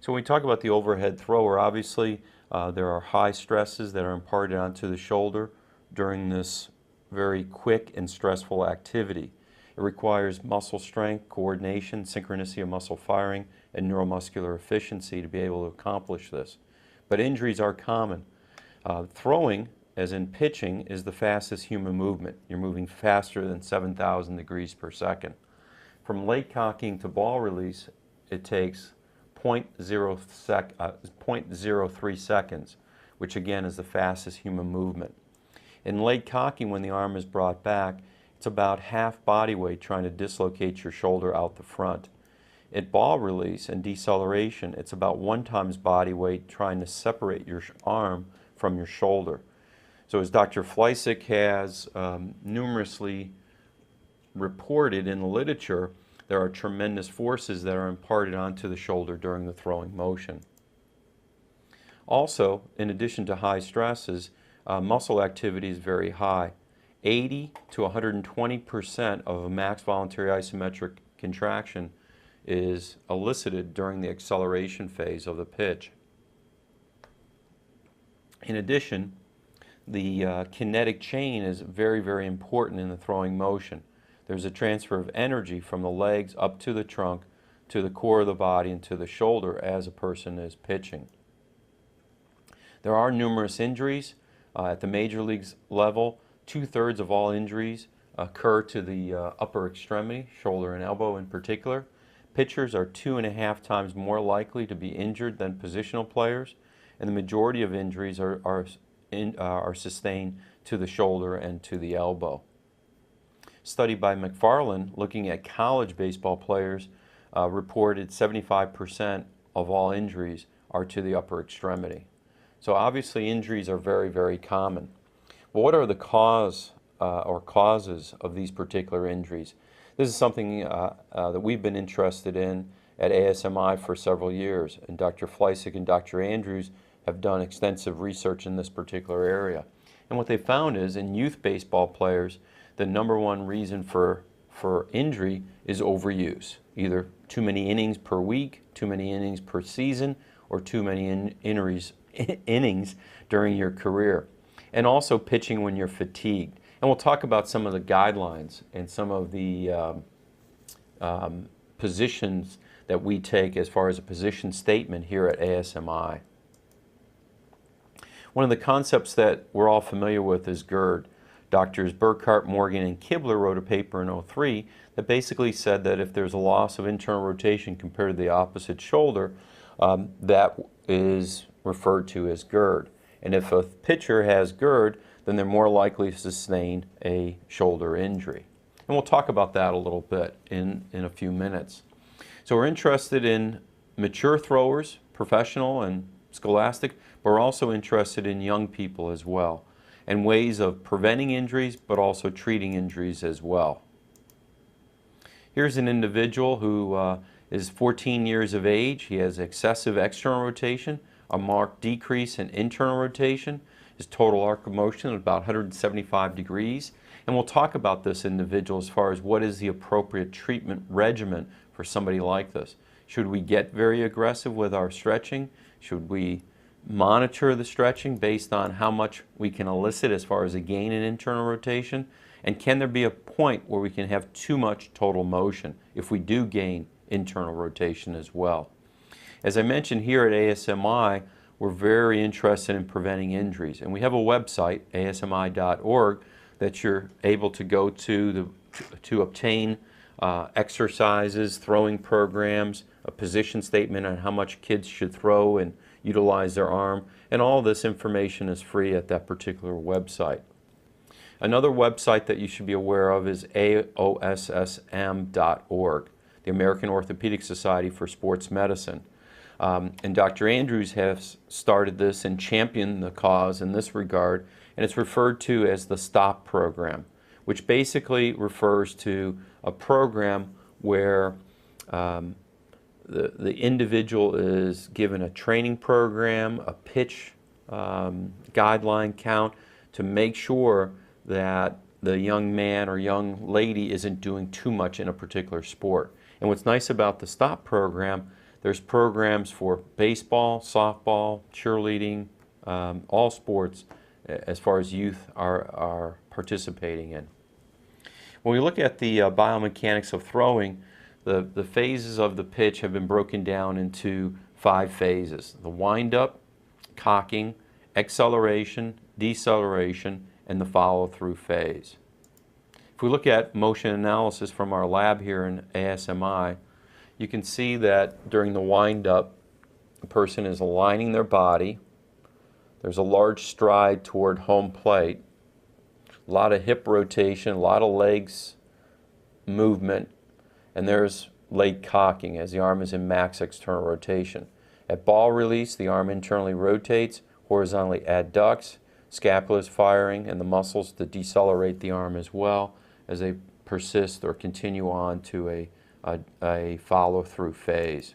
So when we talk about the overhead thrower, obviously there are high stresses that are imparted onto the shoulder during this very quick and stressful activity. It requires muscle strength, coordination, synchronicity of muscle firing, and neuromuscular efficiency to be able to accomplish this. But injuries are common. Throwing, as in pitching, is the fastest human movement. You're moving faster than 7,000 degrees per second. From leg cocking to ball release, it takes 0.03 seconds, which again is the fastest human movement. In leg cocking, when the arm is brought back, it's about half body weight trying to dislocate your shoulder out the front. At ball release and deceleration, it's about 1 times body weight trying to separate your arm from your shoulder. So as Dr. Fleisig has numerously reported in the literature, there are tremendous forces that are imparted onto the shoulder during the throwing motion. Also, in addition to high stresses, muscle activity is very high. 80 to 120% of a max voluntary isometric contraction is elicited during the acceleration phase of the pitch. In addition, the kinetic chain is very, very important in the throwing motion. There's a transfer of energy from the legs up to the trunk, to the core of the body, and to the shoulder as a person is pitching. There are numerous injuries. At the major leagues level, 2/3 of all injuries occur to the upper extremity, shoulder and elbow in particular. Pitchers are 2.5 times more likely to be injured than positional players, and the majority of injuries are sustained to the shoulder and to the elbow. Study by McFarland looking at college baseball players reported 75% of all injuries are to the upper extremity. So obviously injuries are very, very common. Well, what are the causes of these particular injuries? This is something that we've been interested in at ASMI for several years, and Dr. Fleisig and Dr. Andrews have done extensive research in this particular area. And what they found is in youth baseball players, the #1 reason for injury is overuse. Either too many innings per week, too many innings per season, or too many innings during your career. And also pitching when you're fatigued. And we'll talk about some of the guidelines and some of the positions that we take as far as a position statement here at ASMI. One of the concepts that we're all familiar with is GERD. Doctors Burkhart, Morgan, and Kibler wrote a paper in 2003 that basically said that if there's a loss of internal rotation compared to the opposite shoulder, that is referred to as GERD. And if a pitcher has GERD, then they're more likely to sustain a shoulder injury. And we'll talk about that a little bit in a few minutes. So we're interested in mature throwers, professional and scholastic, but we're also interested in young people as well, and ways of preventing injuries, but also treating injuries as well. Here's an individual who is 14 years of age. He has excessive external rotation, a marked decrease in internal rotation. His total arc of motion is about 175 degrees. And we'll talk about this individual as far as what is the appropriate treatment regimen for somebody like this. Should we get very aggressive with our stretching? Should we monitor the stretching based on how much we can elicit as far as a gain in internal rotation? And can there be a point where we can have too much total motion if we do gain internal rotation as well? As I mentioned here at ASMI, we're very interested in preventing injuries. And we have a website, asmi.org, that you're able to go to obtain exercises, throwing programs, a position statement on how much kids should throw and utilize their arm, and all this information is free at that particular website. Another website that you should be aware of is AOSSM.org, the American Orthopaedic Society for Sports Medicine. And Dr. Andrews has started this and championed the cause in this regard, and it's referred to as the STOP program, which basically refers to a program where the individual is given a training program, a pitch guideline count to make sure that the young man or young lady isn't doing too much in a particular sport. And what's nice about the STOP program, There's programs for baseball, softball, cheerleading, all sports as far as youth are participating in. When we look at the biomechanics of throwing, the phases of the pitch have been broken down into 5 phases: the wind-up, cocking, acceleration, deceleration, and the follow-through phase. If we look at motion analysis from our lab here in ASMI, you can see that during the wind-up, a person is aligning their body. There's a large stride toward home plate, a lot of hip rotation, a lot of legs movement, and there's leg cocking as the arm is in max external rotation. At ball release, the arm internally rotates, horizontally adducts, scapula is firing, and the muscles to decelerate the arm as well as they persist or continue on to a follow-through phase.